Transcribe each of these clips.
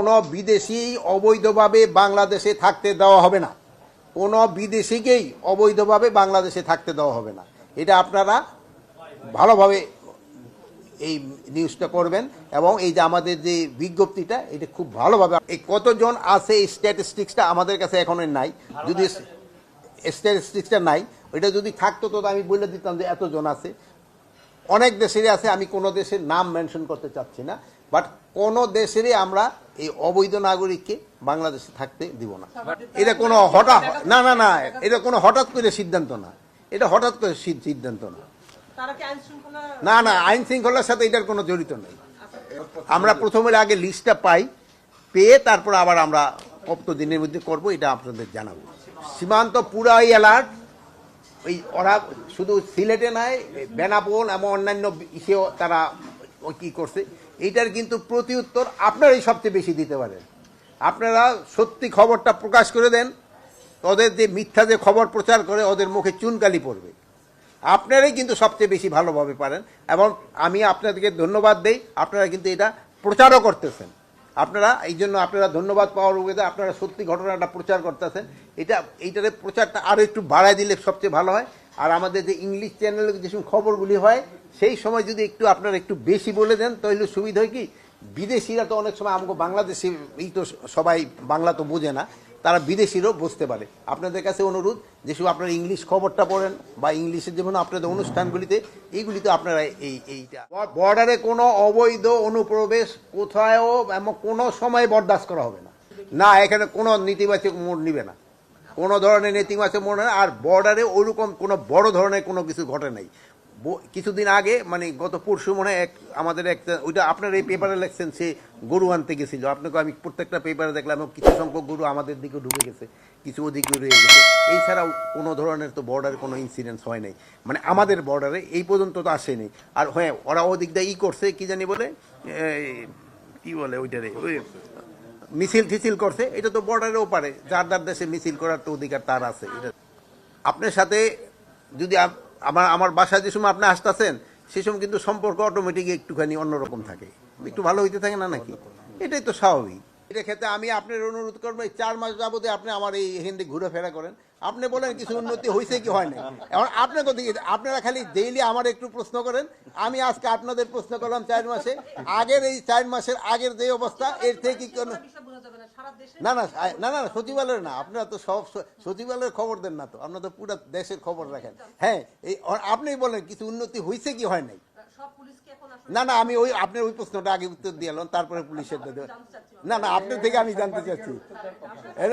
কোনো বিদেশি অবৈধভাবে বাংলাদেশে থাকতে দেওয়া হবে না। কোনো বিদেশিকেই অবৈধভাবে বাংলাদেশে থাকতে দেওয়া হবে না। এটা আপনারা ভালোভাবে এই নিউজটা করবেন এবং এই যে আমাদের যে বিজ্ঞপ্তিটা এটা খুব ভালোভাবে, এই কতজন আছে এই স্ট্যাটিস্টিক্সটা আমাদের কাছে এখনো নাই। যদি স্ট্যাটিস্টিক্সটা নাই, ওইটা যদি থাকতো তো আমি বলে দিতাম যে এতজন আছে। অনেক দেশেরই আছে, আমি কোনো দেশের নাম মেনশন করতে চাচ্ছি না, বাট কোনো দেশেরই আমরা এই অবৈধ নাগরিককে বাংলাদেশে থাকতে দিব না। এটা কোনো হঠাৎ না না না এটা কোনো হঠাৎ করে সিদ্ধান্ত না, এটা হঠাৎ করে সিদ্ধান্ত না। না না, আইন শৃঙ্খলার সাথে এটার কোনো জড়িত নেই। আমরা প্রথমের আগে লিস্টটা পাই, পেয়ে তারপর আবার আমরা কত দিনের মধ্যে করব এটা আপনাদের জানাবো। সীমান্ত পুরাই অ্যালার্ট। ওই ওরা শুধু সিলেটে নয়, বেনাপোল এবং অন্যান্য ইসেও তারা কী করছে, এইটার কিন্তু প্রতি উত্তর আপনারাই সবচেয়ে বেশি দিতে পারেন। আপনারা সত্যি খবরটা প্রকাশ করে দেন, ওদের যে মিথ্যা যে খবর প্রচার করে ওদের মুখে চুনকালি পড়বে। আপনারাই কিন্তু সবচেয়ে বেশি ভালোভাবে পারেন এবং আমি আপনাদেরকে ধন্যবাদ দেই, আপনারা কিন্তু এটা প্রচারও করতেছেন। আপনারা এই জন্য আপনারা ধন্যবাদ পাওয়ার উপায়, আপনারা সত্যি ঘটনাটা প্রচার করতেছেন। এইটার প্রচারটা আরও একটু বাড়ায় দিলে সবচেয়ে ভালো হয়। আর আমাদের যে ইংলিশ চ্যানেলে যে সময় খবরগুলি হয় সেই সময় যদি একটু আপনারা একটু বেশি বলে দেন তাহলে সুবিধা হয় কি, বিদেশিরা তো অনেক সময় আমাকে বাংলাদেশি এই তো সবাই বাংলা তো বোঝে না, তারা বিদেশিরও বুঝতে পারে। আপনাদের কাছে অনুরোধ, যেসব আপনারা ইংলিশ খবরটা পড়েন বা ইংলিশের যেমন আপনাদের অনুষ্ঠানগুলিতে এইগুলিতে আপনারা এইটা বর্ডারে কোনো অবৈধ অনুপ্রবেশ কোথাও এমন কোনো সময় বরদাস্ত করা হবে না। না, এখানে কোনো নেতিবাচক মোড় নিবে না, কোনো ধরনের নেতিবাচক মোড় না। আর বর্ডারে ওইরকম কোনো বড় ধরনের কোনো কিছু ঘটে নাই। কিছুদিন আগে মানে গত পরশু মনে হয় আমাদের একটা, ওইটা আপনার এই পেপারে লেখছেন, সে গরু আনতে গেছিল। আপনাকে আমি প্রত্যেকটা পেপারে দেখলাম কিছু সংখ্যক গরু আমাদের দিকে ঢুকে গেছে, কিছু ওদিকে রয়ে গেছে। এছাড়াও কোনো ধরনের তো বর্ডারে কোনো ইনসিডেন্টস হয় নাই, মানে আমাদের বর্ডারে এই পর্যন্ত তো আসেনি। আর হ্যাঁ, ওরা ওদিক দিয়ে করছে কি জানি বলে, কি বলে ওইটারে, ওই মিছিল টিছিল করছে। এটা তো বর্ডারেও পারে, যার যার দেশে মিছিল করার তো অধিকার তার আছে। এটা আপনার সাথে যদি আমার বাসায় যে সময় আপনি আসতেছেন সে সময় কিন্তু সম্পর্ক অটোমেটিক একটুখানি অন্যরকম থাকে, একটু ভালো হইতে থাকে না নাকি? এটাই তো স্বাভাবিক। এটা ক্ষেত্রে আমি আপনার অনুরোধ করবো, এই 4 মাস যাবতে আপনি আমার এই হিন্দি ঘুরেফেরা করেন, আপনি বলেন কিছু উন্নতি হয়েছে কি হয় না। এখন আপনাকে আপনারা খালি ডেইলি আমার একটু প্রশ্ন করেন, আমি আজকে আপনাদের প্রশ্ন করলাম 4 মাসে আগের, এই 4 মাসের আগের যে অবস্থা এর থেকে কি কোনো না না না না সচিবালয়ের না, আপনারা তো সব সচিবালয়ের খবর দেন না তো, আপনারা তো পুরো দেশের খবর রাখেন। হ্যাঁ, এই আপনি বলেন কিছু উন্নতি হয়েছে কি হয় নাই। না না, আমি ওই আপনার ওই প্রশ্নটা আগে উত্তর দিয়ে এলাম, তারপরে পুলিশের দেবে। না না, আপনার থেকে আমি জানতে চাচ্ছি,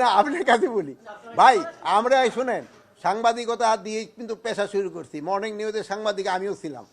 না আপনার কাছে বলি ভাই, আমরা শুনেন সাংবাদিকতা দিয়ে কিন্তু পেশা শুরু করছি। মর্নিং নিউজের সাংবাদিক আমিও ছিলাম।